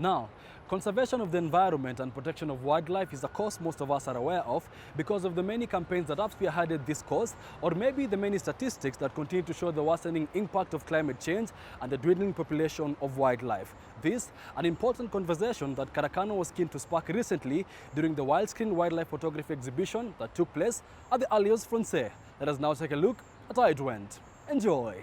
Now, conservation of the environment and protection of wildlife is a cause most of us are aware of because of the many campaigns that have spearheaded this cause, or maybe the many statistics that continue to show the worsening impact of climate change and the dwindling population of wildlife. This, an important conversation that Karakana was keen to spark recently during the Wildscreen Wildlife Photography Exhibition that took place at the Alliance Francaise. Let us now take a look at how it went. Enjoy!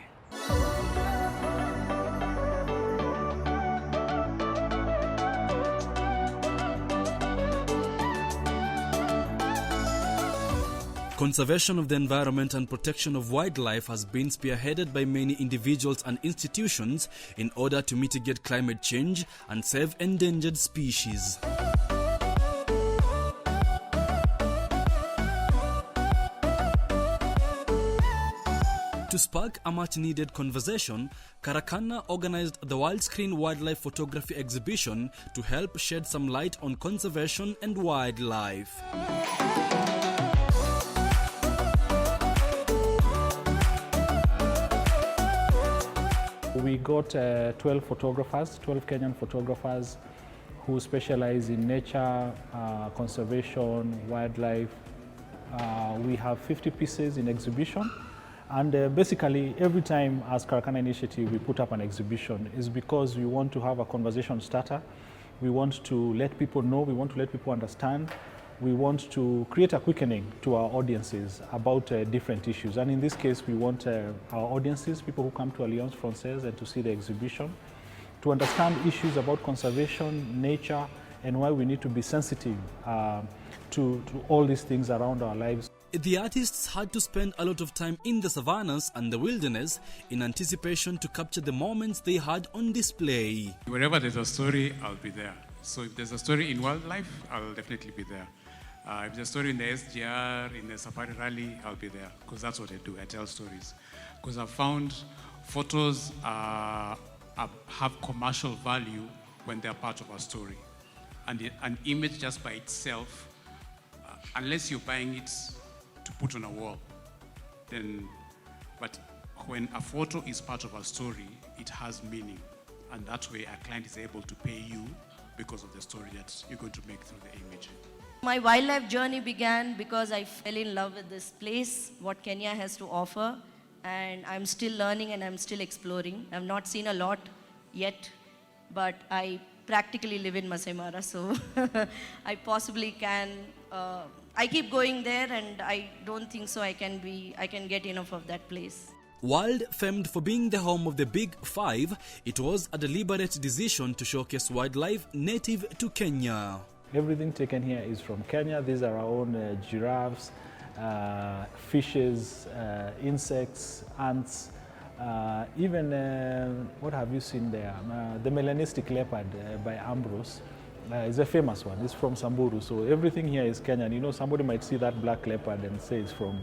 Conservation of the environment and protection of wildlife has been spearheaded by many individuals and institutions in order to mitigate climate change and save endangered species. To spark a much-needed conversation, Karakana organized the Wildscreen Wildlife Photography Exhibition to help shed some light on conservation and wildlife. We got 12 photographers, 12 Kenyan photographers who specialize in nature, conservation, wildlife. We have 50 pieces in exhibition. And basically, every time as Karakana Initiative we put up an exhibition is because we want to have a conversation starter. We want to let people know, we want to let people understand. We want to create a quickening to our audiences about different issues. And in this case, we want our audiences, people who come to Alliance Francaise and to see the exhibition, to understand issues about conservation, nature, and why we need to be sensitive to all these things around our lives. The artists had to spend a lot of time in the savannas and the wilderness in anticipation to capture the moments they had on display. Wherever there's a story, I'll be there. So if there's a story in wildlife, I'll definitely be there. If there's a story in the SGR, in the safari rally, I'll be there, because that's what I do, I tell stories. Because I've found photos have commercial value when they're part of a story. And an image just by itself, unless you're buying it to put on a wall, then, but when a photo is part of a story, it has meaning. And that way a client is able to pay you because of the story that you're going to make through the image. My wildlife journey began because I fell in love with this place, what Kenya has to offer, and I'm still learning and I'm still exploring. I've not seen a lot yet, but I practically live in Masai Mara, so I possibly can. I keep going there, and I don't think so I can get enough of that place. Wild, famed for being the home of the Big Five, it was a deliberate decision to showcase wildlife native to Kenya. Everything taken here is from Kenya. These are our own giraffes, fishes, insects, ants, even, what have you seen there? The melanistic leopard by Ambrose is a famous one. It's from Samburu, so everything here is Kenyan. You know, somebody might see that black leopard and say it's from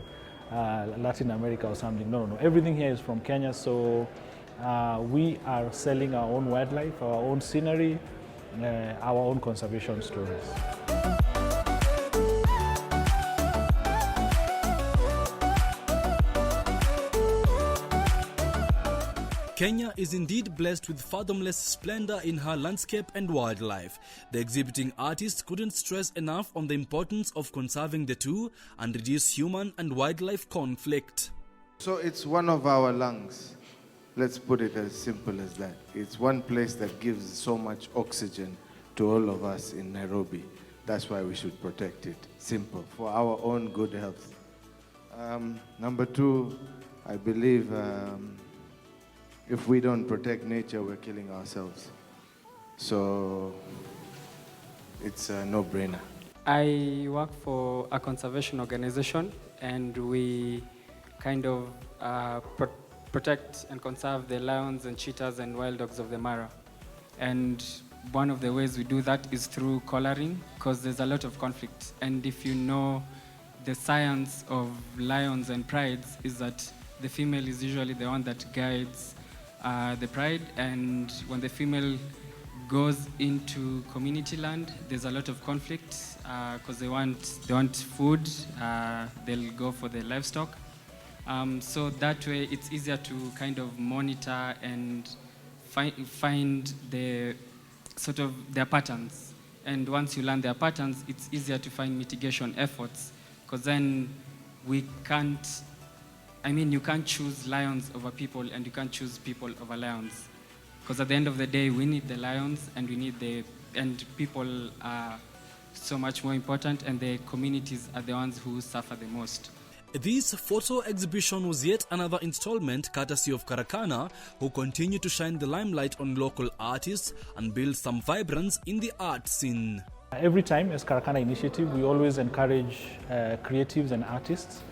Latin America or something. No, no, everything here is from Kenya, so we are selling our own wildlife, our own scenery, our own conservation stories. Kenya is indeed blessed with fathomless splendor in her landscape and wildlife. The exhibiting artists couldn't stress enough on the importance of conserving the two and reduce human and wildlife conflict. So it's one of our lungs. Let's put it as simple as that. It's one place that gives so much oxygen to all of us in Nairobi. That's why we should protect it. Simple, for our own good health. Number two, I believe if we don't protect nature, we're killing ourselves. So it's a no-brainer. I work for a conservation organization, and we kind of protect and conserve the lions and cheetahs and wild dogs of the Mara. And one of the ways we do that is through collaring, because there's a lot of conflict. And if you know the science of lions and prides is that the female is usually the one that guides the pride, and when the female goes into community land, there's a lot of conflict because they want food, they'll go for the livestock. So that way it's easier to kind of monitor and find the sort of their patterns. And once you learn their patterns, it's easier to find mitigation efforts, because then you can't choose lions over people, and you can't choose people over lions. Because at the end of the day, we need the lions, and and people are so much more important, and the communities are the ones who suffer the most. This photo exhibition was yet another installment courtesy of Karakana, who continue to shine the limelight on local artists and build some vibrance in the art scene. Every time as Karakana initiative, we always encourage creatives and artists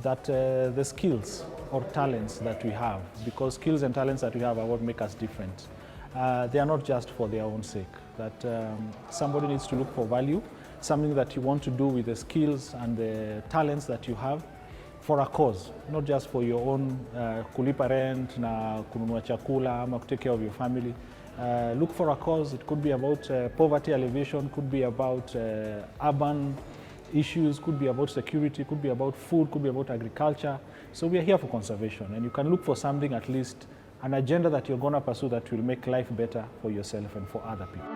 that the skills or talents that we have, because skills and talents that we have are what make us different. They are not just for their own sake, that somebody needs to look for value, something that you want to do with the skills and the talents that you have, for a cause, not just for your own kulipa rent na kununua chakula ama to take care of your family. Look for a cause. It could be about poverty alleviation, could be about urban issues, could be about security, could be about food, could be about agriculture. So we are here for conservation, and you can look for something, at least an agenda that you're going to pursue that will make life better for yourself and for other people.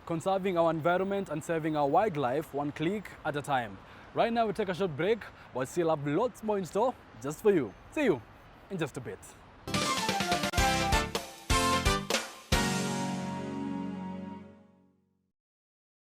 Conserving our environment and saving our wildlife one click at a time. Right now we take a short break, but still have lots more in store just for you. See you in just a bit.